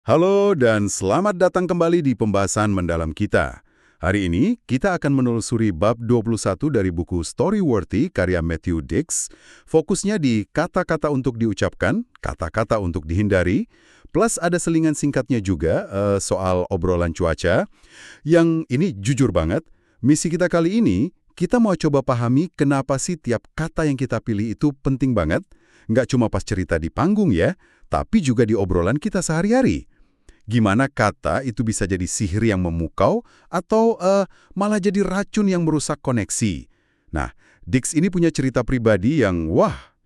Halo dan selamat datang kembali di pembahasan mendalam kita. Hari ini kita akan menelusuri bab 21 dari buku Storyworthy karya Matthew Dix. Fokusnya di kata-kata untuk diucapkan, kata-kata untuk dihindari, plus ada selingan singkatnya juga soal obrolan cuaca. Yang ini jujur banget, misi kita kali ini, kita mau coba pahami kenapa sih tiap kata yang kita pilih itu penting banget. Nggak cuma pas cerita di panggung ya, tapi juga di obrolan kita sehari-hari. Gimana kata itu bisa jadi sihir yang memukau atau malah jadi racun yang merusak koneksi. Nah, Dix ini punya cerita pribadi yang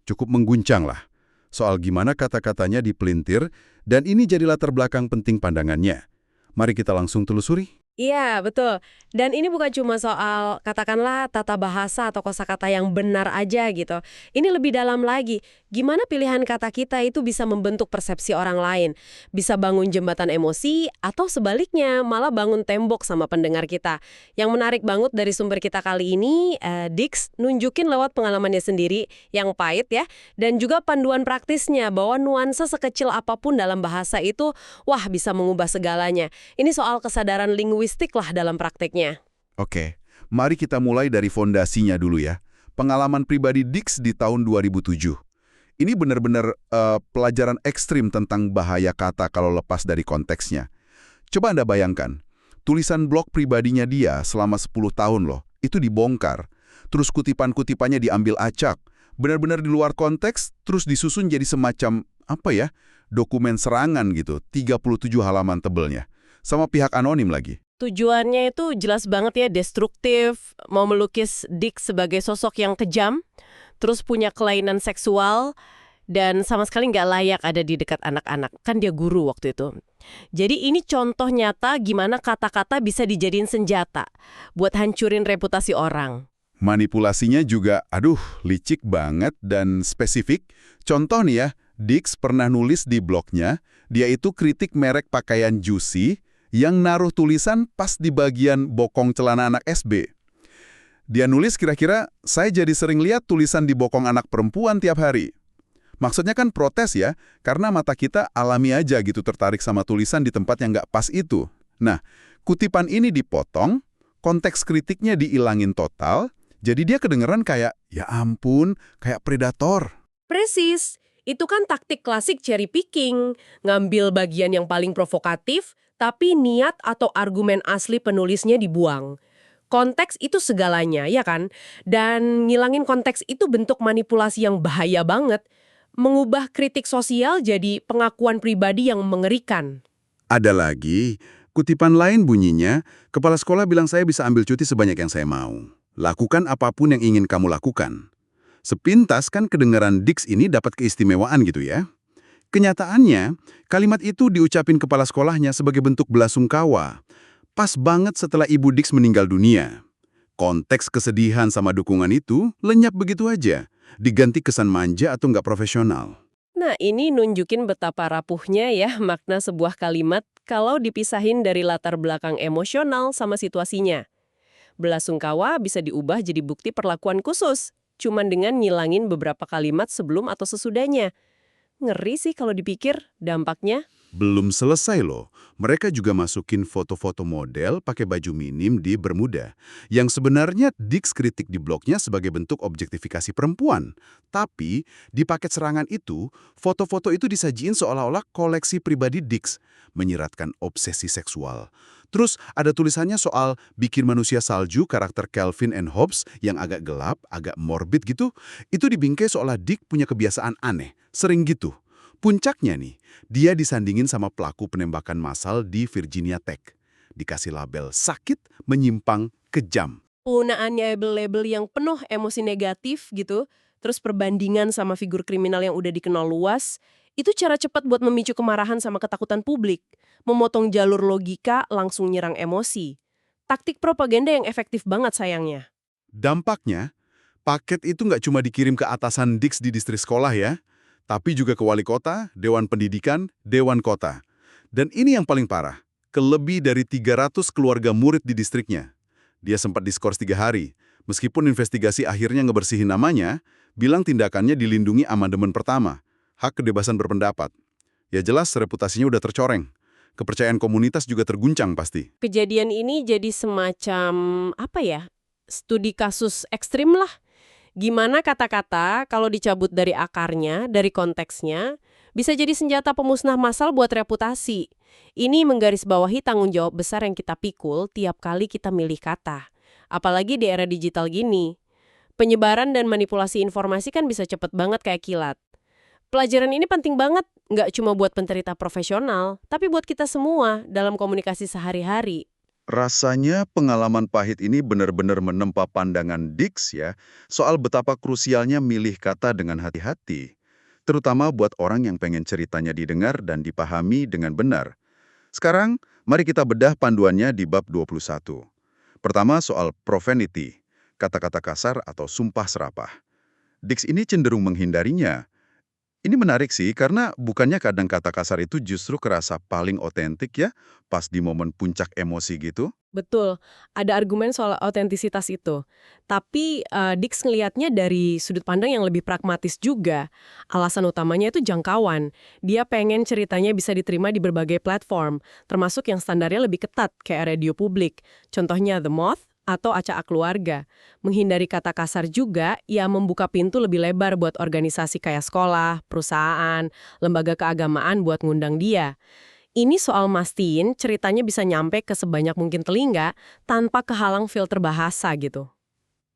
cukup mengguncang lah. Soal gimana kata-katanya dipelintir dan ini jadi latar belakang penting pandangannya. Mari kita langsung telusuri. Iya, betul. Dan ini bukan cuma soal katakanlah tata bahasa atau kosakata yang benar aja gitu. Ini lebih dalam lagi. Gimana pilihan kata kita itu bisa membentuk persepsi orang lain. Bisa bangun jembatan emosi atau sebaliknya malah bangun tembok sama pendengar kita. Yang menarik banget dari sumber kita kali ini, Dix nunjukin lewat pengalamannya sendiri yang pahit ya. Dan juga panduan praktisnya bahwa nuansa sekecil apapun dalam bahasa itu, bisa mengubah segalanya. Ini soal kesadaran linguistik lah dalam prakteknya. Oke, mari kita mulai dari fondasinya dulu ya. Pengalaman pribadi Dix di tahun 2007. Ini benar-benar pelajaran ekstrim tentang bahaya kata kalau lepas dari konteksnya. Coba Anda bayangkan, tulisan blog pribadinya dia selama 10 tahun loh, itu dibongkar. Terus kutipan-kutipannya diambil acak. Benar-benar di luar konteks, terus disusun jadi semacam, dokumen serangan gitu, 37 halaman tebelnya. Sama pihak anonim lagi. Tujuannya itu jelas banget ya, destruktif, mau melukis Dick sebagai sosok yang kejam, terus punya kelainan seksual, dan sama sekali nggak layak ada di dekat anak-anak. Kan dia guru waktu itu. Jadi ini contoh nyata gimana kata-kata bisa dijadiin senjata buat hancurin reputasi orang. Manipulasinya juga, licik banget dan spesifik. Contoh nih ya, Dix pernah nulis di blognya, dia itu kritik merek pakaian Juicy yang naruh tulisan pas di bagian bokong celana anak SB. Dia nulis kira-kira, saya jadi sering lihat tulisan di bokong anak perempuan tiap hari. Maksudnya kan protes ya, karena mata kita alami aja gitu tertarik sama tulisan di tempat yang nggak pas itu. Nah, kutipan ini dipotong, konteks kritiknya diilangin total, jadi dia kedengeran kayak, ya ampun, kayak predator. Presis, itu kan taktik klasik cherry picking, ngambil bagian yang paling provokatif, tapi niat atau argumen asli penulisnya dibuang. Konteks itu segalanya, ya kan? Dan ngilangin konteks itu bentuk manipulasi yang bahaya banget. Mengubah kritik sosial jadi pengakuan pribadi yang mengerikan. Ada lagi, kutipan lain bunyinya, kepala sekolah bilang saya bisa ambil cuti sebanyak yang saya mau. Lakukan apapun yang ingin kamu lakukan. Sepintas kan kedengaran Dix ini dapat keistimewaan gitu ya. Kenyataannya, kalimat itu diucapin kepala sekolahnya sebagai bentuk belasungkawa. Pas banget setelah Ibu Dix meninggal dunia. Konteks kesedihan sama dukungan itu lenyap begitu aja. Diganti kesan manja atau nggak profesional. Nah, ini nunjukin betapa rapuhnya ya makna sebuah kalimat kalau dipisahin dari latar belakang emosional sama situasinya. Belasungkawa bisa diubah jadi bukti perlakuan khusus, cuman dengan ngilangin beberapa kalimat sebelum atau sesudahnya. Ngeri sih kalau dipikir dampaknya. Belum selesai loh, mereka juga masukin foto-foto model pakai baju minim di Bermuda, yang sebenarnya Dix kritik di blognya sebagai bentuk objektifikasi perempuan. Tapi, di paket serangan itu, foto-foto itu disajiin seolah-olah koleksi pribadi Dix, menyiratkan obsesi seksual. Terus ada tulisannya soal bikin manusia salju karakter Calvin and Hobbes yang agak gelap, agak morbid gitu, itu dibingkai seolah Dix punya kebiasaan aneh, sering gitu. Puncaknya nih, dia disandingin sama pelaku penembakan massal di Virginia Tech. Dikasih label sakit, menyimpang, kejam. Penggunaannya label-label yang penuh emosi negatif gitu, terus perbandingan sama figur kriminal yang udah dikenal luas, itu cara cepat buat memicu kemarahan sama ketakutan publik, memotong jalur logika langsung nyerang emosi. Taktik propaganda yang efektif banget sayangnya. Dampaknya, paket itu nggak cuma dikirim ke atasan Dix di distrik sekolah ya, tapi juga ke wali kota, dewan pendidikan, dewan kota. Dan ini yang paling parah, ke lebih dari 300 keluarga murid di distriknya. Dia sempat diskors 3 hari. Meskipun investigasi akhirnya ngebersihin namanya, bilang tindakannya dilindungi amandemen pertama, hak kebebasan berpendapat. Ya jelas reputasinya udah tercoreng. Kepercayaan komunitas juga terguncang pasti. Kejadian ini jadi semacam, studi kasus ekstrim lah. Gimana kata-kata kalau dicabut dari akarnya, dari konteksnya, bisa jadi senjata pemusnah massal buat reputasi. Ini menggarisbawahi tanggung jawab besar yang kita pikul tiap kali kita milih kata. Apalagi di era digital gini. Penyebaran dan manipulasi informasi kan bisa cepet banget kayak kilat. Pelajaran ini penting banget, nggak cuma buat pencerita profesional, tapi buat kita semua dalam komunikasi sehari-hari. Rasanya pengalaman pahit ini benar-benar menempa pandangan Dix ya, soal betapa krusialnya milih kata dengan hati-hati. Terutama buat orang yang pengen ceritanya didengar dan dipahami dengan benar. Sekarang, mari kita bedah panduannya di bab 21. Pertama soal profanity, kata-kata kasar atau sumpah serapah. Dix ini cenderung menghindarinya. Ini menarik sih, karena bukannya kadang kata kasar itu justru kerasa paling otentik ya, pas di momen puncak emosi gitu? Betul, ada argumen soal autentisitas itu. Tapi Dix ngelihatnya dari sudut pandang yang lebih pragmatis juga. Alasan utamanya itu jangkauan. Dia pengen ceritanya bisa diterima di berbagai platform, termasuk yang standarnya lebih ketat, kayak radio publik. Contohnya The Moth atau Acak Keluarga. Menghindari kata kasar juga, ya membuka pintu lebih lebar buat organisasi kayak sekolah, perusahaan, lembaga keagamaan buat ngundang dia. Ini soal mastiin ceritanya bisa nyampe ke sebanyak mungkin telinga tanpa kehalang filter bahasa gitu.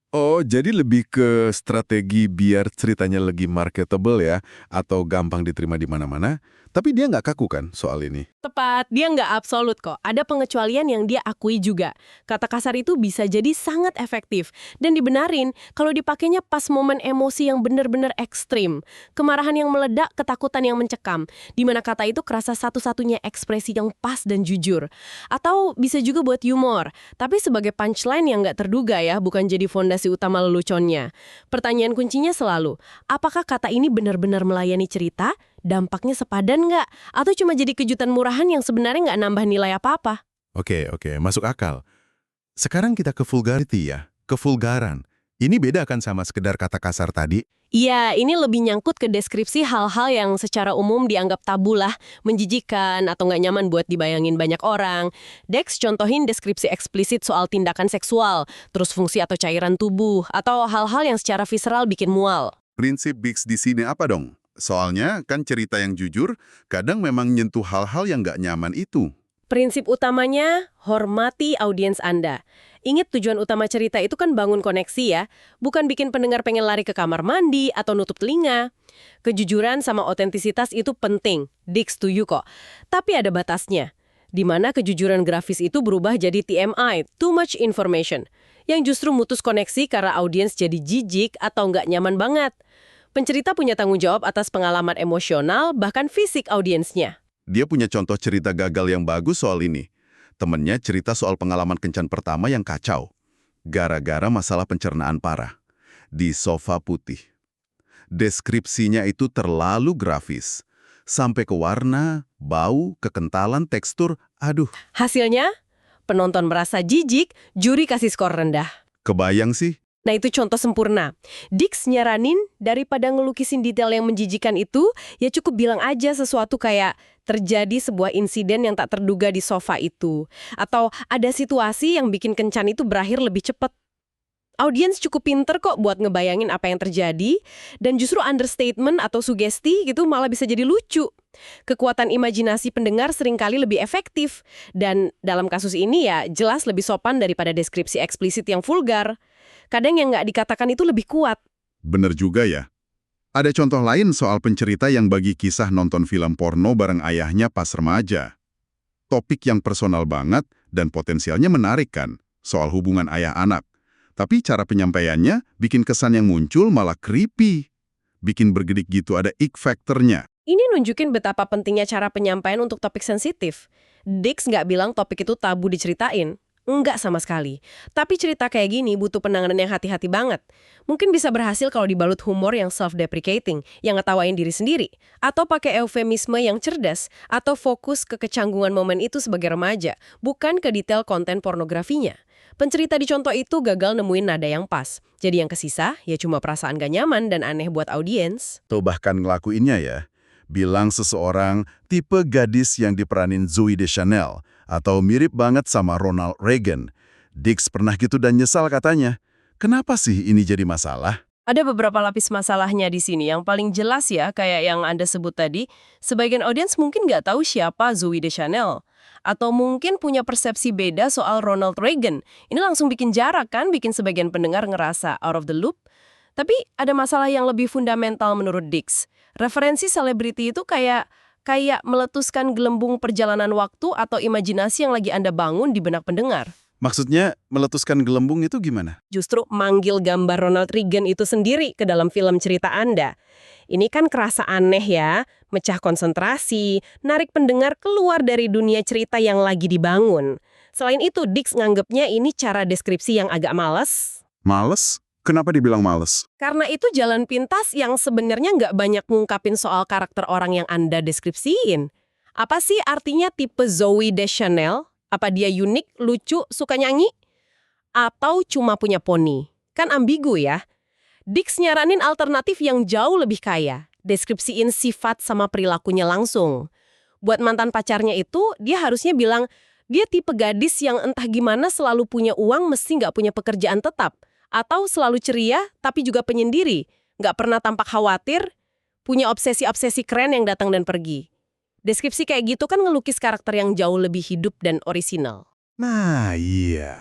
Oh, jadi lebih ke strategi biar ceritanya lagi marketable ya, atau gampang diterima di mana-mana. Tapi dia nggak kaku kan soal ini? Tepat, dia nggak absolut kok. Ada pengecualian yang dia akui juga. Kata kasar itu bisa jadi sangat efektif. Dan dibenarin kalau dipakainya pas momen emosi yang benar-benar ekstrim. Kemarahan yang meledak, ketakutan yang mencekam. Di mana kata itu kerasa satu-satunya ekspresi yang pas dan jujur. Atau bisa juga buat humor. Tapi sebagai punchline yang nggak terduga ya, bukan jadi fondasi utama leluconnya. Pertanyaan kuncinya selalu, apakah kata ini benar-benar melayani cerita? Dampaknya sepadan nggak? Atau cuma jadi kejutan murahan yang sebenarnya nggak nambah nilai apa-apa? Oke, masuk akal. Sekarang kita ke vulgarity ya, kevulgaran. Ini beda kan sama sekedar kata kasar tadi? Iya, ini lebih nyangkut ke deskripsi hal-hal yang secara umum dianggap tabu lah, menjijikan atau nggak nyaman buat dibayangin banyak orang. Dex contohin deskripsi eksplisit soal tindakan seksual, terus fungsi atau cairan tubuh, atau hal-hal yang secara visceral bikin mual. Prinsip Biggs di sini apa dong? Soalnya kan cerita yang jujur kadang memang nyentuh hal-hal yang nggak nyaman itu. Prinsip utamanya, hormati audiens Anda. Ingat tujuan utama cerita itu kan bangun koneksi ya, bukan bikin pendengar pengen lari ke kamar mandi atau nutup telinga. Kejujuran sama otentisitas itu penting, Dix setuju kok. Tapi ada batasnya, di mana kejujuran grafis itu berubah jadi TMI, too much information, yang justru mutus koneksi karena audiens jadi jijik atau nggak nyaman banget. Pencerita punya tanggung jawab atas pengalaman emosional, bahkan fisik audiensnya. Dia punya contoh cerita gagal yang bagus soal ini. Temennya cerita soal pengalaman kencan pertama yang kacau. Gara-gara masalah pencernaan parah. Di sofa putih. Deskripsinya itu terlalu grafis. Sampai ke warna, bau, kekentalan, tekstur, aduh. Hasilnya, penonton merasa jijik, juri kasih skor rendah. Kebayang sih? Nah itu contoh sempurna. Dix nyaranin daripada ngelukisin detail yang menjijikan itu, ya cukup bilang aja sesuatu kayak terjadi sebuah insiden yang tak terduga di sofa itu. Atau ada situasi yang bikin kencan itu berakhir lebih cepat. Audiens cukup pinter kok buat ngebayangin apa yang terjadi, dan justru understatement atau sugesti gitu malah bisa jadi lucu. Kekuatan imajinasi pendengar seringkali lebih efektif, dan dalam kasus ini ya jelas lebih sopan daripada deskripsi eksplisit yang vulgar. Kadang yang nggak dikatakan itu lebih kuat. Bener juga ya. Ada contoh lain soal pencerita yang bagi kisah nonton film porno bareng ayahnya pas remaja. Topik yang personal banget dan potensialnya menarik kan, soal hubungan ayah-anak. Tapi cara penyampaiannya bikin kesan yang muncul malah creepy. Bikin bergedik gitu, ada ick factor-nya. Ini nunjukin betapa pentingnya cara penyampaian untuk topik sensitif. Dix nggak bilang topik itu tabu diceritain. Enggak sama sekali. Tapi cerita kayak gini butuh penanganan yang hati-hati banget. Mungkin bisa berhasil kalau dibalut humor yang self-deprecating, yang ngetawain diri sendiri. Atau pakai eufemisme yang cerdas, atau fokus ke kecanggungan momen itu sebagai remaja, bukan ke detail konten pornografinya. Pencerita di contoh itu gagal nemuin nada yang pas. Jadi yang kesisa, ya cuma perasaan gak nyaman dan aneh buat audiens. Atau bahkan ngelakuinnya ya. bilang seseorang tipe gadis yang diperanin Zooey Deschanel atau mirip banget sama Ronald Reagan. Dix pernah gitu dan nyesal katanya. Kenapa sih ini jadi masalah? Ada beberapa lapis masalahnya di sini. Yang paling jelas ya, kayak yang Anda sebut tadi, sebagian audiens mungkin nggak tahu siapa Zooey Deschanel. Atau mungkin punya persepsi beda soal Ronald Reagan. Ini langsung bikin jarak kan, bikin sebagian pendengar ngerasa out of the loop. Tapi ada masalah yang lebih fundamental menurut Dix. Referensi selebriti itu kayak meletuskan gelembung perjalanan waktu atau imajinasi yang lagi Anda bangun di benak pendengar. Maksudnya meletuskan gelembung itu gimana? Justru manggil gambar Ronald Reagan itu sendiri ke dalam film cerita Anda. Ini kan kerasa aneh ya, mecah konsentrasi, narik pendengar keluar dari dunia cerita yang lagi dibangun. Selain itu, Dix nganggepnya ini cara deskripsi yang agak males. Males? Kenapa dibilang males? Karena itu jalan pintas yang sebenarnya nggak banyak ngungkapin soal karakter orang yang Anda deskripsiin. Apa sih artinya tipe Zooey Deschanel? Apa dia unik, lucu, suka nyanyi? Atau cuma punya poni? Kan ambigu ya. Dix nyaranin alternatif yang jauh lebih kaya. Deskripsiin sifat sama perilakunya langsung. Buat mantan pacarnya itu, dia harusnya bilang, dia tipe gadis yang entah gimana selalu punya uang mesti nggak punya pekerjaan tetap. Atau selalu ceria, tapi juga penyendiri. Nggak pernah tampak khawatir, punya obsesi-obsesi keren yang datang dan pergi. Deskripsi kayak gitu kan ngelukis karakter yang jauh lebih hidup dan orisinal. Nah, iya.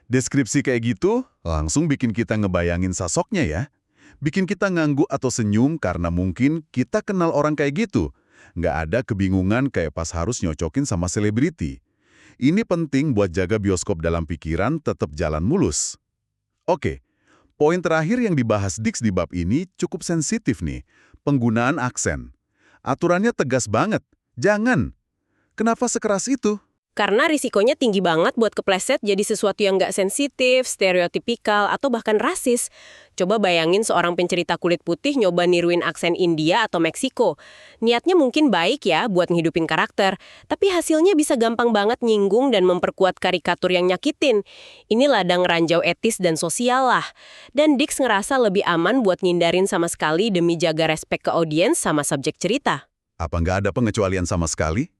Deskripsi kayak gitu langsung bikin kita ngebayangin sosoknya ya. Bikin kita ngangguk atau senyum karena mungkin kita kenal orang kayak gitu. Nggak ada kebingungan kayak pas harus nyocokin sama selebriti. Ini penting buat jaga bioskop dalam pikiran tetap jalan mulus. Oke, poin terakhir yang dibahas Dix di bab ini cukup sensitif nih. Penggunaan aksen. Aturannya tegas banget. Jangan. Kenapa sekeras itu? Karena risikonya tinggi banget buat kepleset jadi sesuatu yang nggak sensitif, stereotipikal, atau bahkan rasis. Coba bayangin seorang pencerita kulit putih nyoba niruin aksen India atau Meksiko. Niatnya mungkin baik ya buat ngehidupin karakter, tapi hasilnya bisa gampang banget nyinggung dan memperkuat karikatur yang nyakitin. Ini ladang ranjau etis dan sosial lah. Dan Dix ngerasa lebih aman buat ngindarin sama sekali demi jaga respek ke audiens sama subjek cerita. Apa nggak ada pengecualian sama sekali?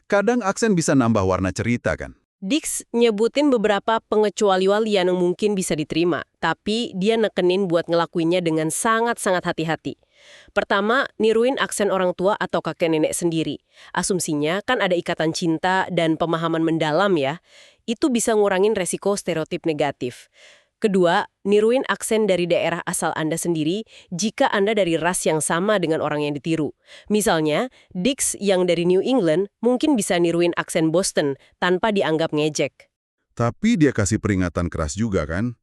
Kadang aksen bisa nambah warna cerita kan? Dix nyebutin beberapa pengecualian yang mungkin bisa diterima, tapi dia nekenin buat ngelakuinnya dengan sangat-sangat hati-hati. Pertama, niruin aksen orang tua atau kakek nenek sendiri. Asumsinya kan ada ikatan cinta dan pemahaman mendalam ya. Itu bisa ngurangin resiko stereotip negatif. Kedua, niruin aksen dari daerah asal Anda sendiri jika Anda dari ras yang sama dengan orang yang ditiru. Misalnya, Dix yang dari New England mungkin bisa niruin aksen Boston tanpa dianggap ngejek. Tapi dia kasih peringatan keras juga kan?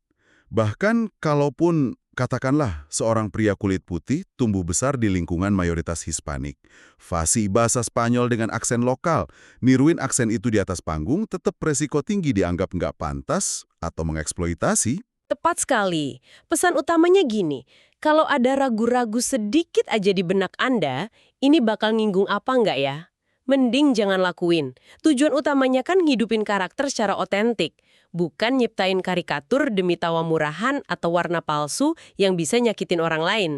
Bahkan kalaupun katakanlah seorang pria kulit putih tumbuh besar di lingkungan mayoritas Hispanik, fasih bahasa Spanyol dengan aksen lokal, niruin aksen itu di atas panggung tetap resiko tinggi dianggap nggak pantas atau mengeksploitasi. Tepat sekali. Pesan utamanya gini, kalau ada ragu-ragu sedikit aja di benak Anda, ini bakal nyinggung apa nggak ya? Mending jangan lakuin. Tujuan utamanya kan ngidupin karakter secara otentik, bukan nyiptain karikatur demi tawa murahan atau warna palsu yang bisa nyakitin orang lain.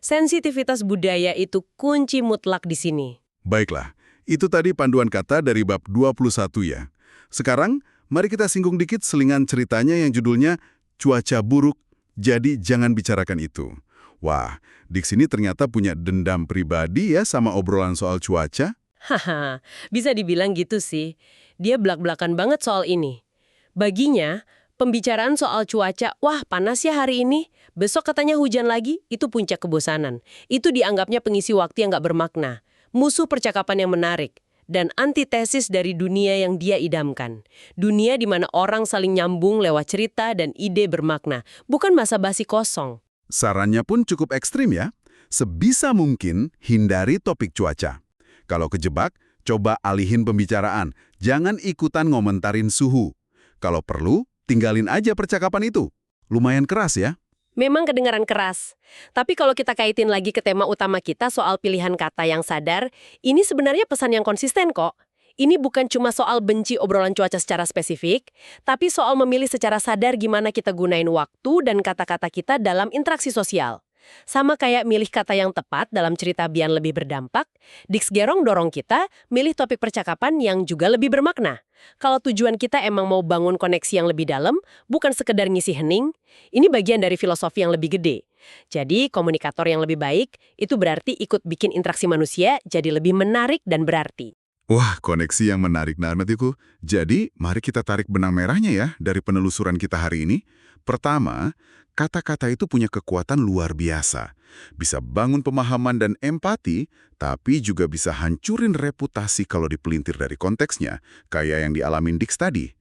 Sensitivitas budaya itu kunci mutlak di sini. Baiklah, itu tadi panduan kata dari bab 21 ya. Sekarang, mari kita singgung dikit selingan ceritanya yang judulnya Cuaca Buruk, Jadi Jangan Bicarakan Itu. Wah, Dix ini ternyata punya dendam pribadi ya sama obrolan soal cuaca. Haha, bisa dibilang gitu sih. Dia belak-belakan banget soal ini. Baginya, pembicaraan soal cuaca, wah panas ya hari ini, besok katanya hujan lagi, itu puncak kebosanan. Itu dianggapnya pengisi waktu yang nggak bermakna, musuh percakapan yang menarik, dan antitesis dari dunia yang dia idamkan. Dunia di mana orang saling nyambung lewat cerita dan ide bermakna, bukan basa-basi kosong. Sarannya pun cukup ekstrim ya. Sebisa mungkin hindari topik cuaca. Kalau kejebak, coba alihin pembicaraan. Jangan ikutan ngomentarin suhu. Kalau perlu, tinggalin aja percakapan itu. Lumayan keras ya. Memang kedengaran keras. Tapi kalau kita kaitin lagi ke tema utama kita soal pilihan kata yang sadar, ini sebenarnya pesan yang konsisten kok. Ini bukan cuma soal benci obrolan cuaca secara spesifik, tapi soal memilih secara sadar gimana kita gunain waktu dan kata-kata kita dalam interaksi sosial. Sama kayak milih kata yang tepat dalam cerita biar lebih berdampak, Dix Gerong dorong kita milih topik percakapan yang juga lebih bermakna. Kalau tujuan kita emang mau bangun koneksi yang lebih dalam, bukan sekedar ngisi hening, ini bagian dari filosofi yang lebih gede. Jadi, komunikator yang lebih baik itu berarti ikut bikin interaksi manusia jadi lebih menarik dan berarti. Wah, koneksi yang menarik, Narmatiku. Jadi, mari kita tarik benang merahnya ya dari penelusuran kita hari ini. Pertama, kata-kata itu punya kekuatan luar biasa. Bisa bangun pemahaman dan empati, tapi juga bisa hancurin reputasi kalau dipelintir dari konteksnya, kayak yang dialamin Dix tadi.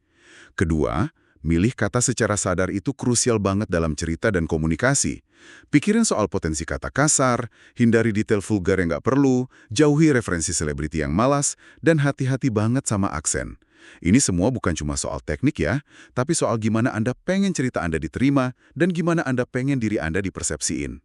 Kedua, milih kata secara sadar itu krusial banget dalam cerita dan komunikasi. Pikirin soal potensi kata kasar, hindari detail vulgar yang nggak perlu, jauhi referensi selebriti yang malas, dan hati-hati banget sama aksen. Ini semua bukan cuma soal teknik ya, tapi soal gimana Anda pengen cerita Anda diterima dan gimana Anda pengen diri Anda dipersepsiin.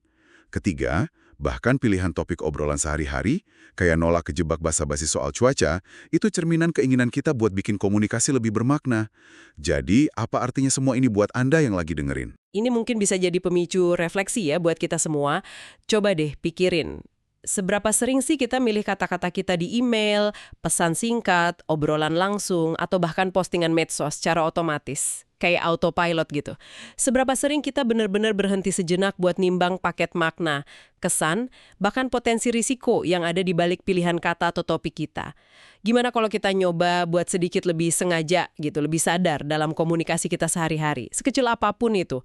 Ketiga, bahkan pilihan topik obrolan sehari-hari, kayak nolak kejebak basa-basi soal cuaca, itu cerminan keinginan kita buat bikin komunikasi lebih bermakna. Jadi, apa artinya semua ini buat Anda yang lagi dengerin? Ini mungkin bisa jadi pemicu refleksi ya buat kita semua. Coba deh pikirin, seberapa sering sih kita milih kata-kata kita di email, pesan singkat, obrolan langsung, atau bahkan postingan medsos secara otomatis, kayak autopilot gitu. Seberapa sering kita benar-benar berhenti sejenak buat nimbang paket makna, kesan, bahkan potensi risiko yang ada di balik pilihan kata atau topik kita. Gimana kalau kita nyoba buat sedikit lebih sengaja gitu, lebih sadar dalam komunikasi kita sehari-hari, sekecil apapun itu.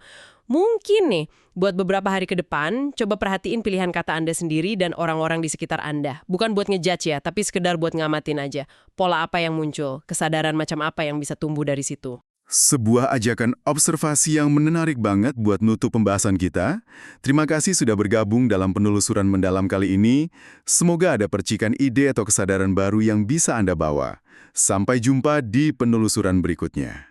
Mungkin nih, buat beberapa hari ke depan, coba perhatiin pilihan kata Anda sendiri dan orang-orang di sekitar Anda. Bukan buat ngejudge ya, tapi sekedar buat ngamatin aja. Pola apa yang muncul, kesadaran macam apa yang bisa tumbuh dari situ. Sebuah ajakan observasi yang menarik banget buat nutup pembahasan kita. Terima kasih sudah bergabung dalam penelusuran mendalam kali ini. Semoga ada percikan ide atau kesadaran baru yang bisa Anda bawa. Sampai jumpa di penelusuran berikutnya.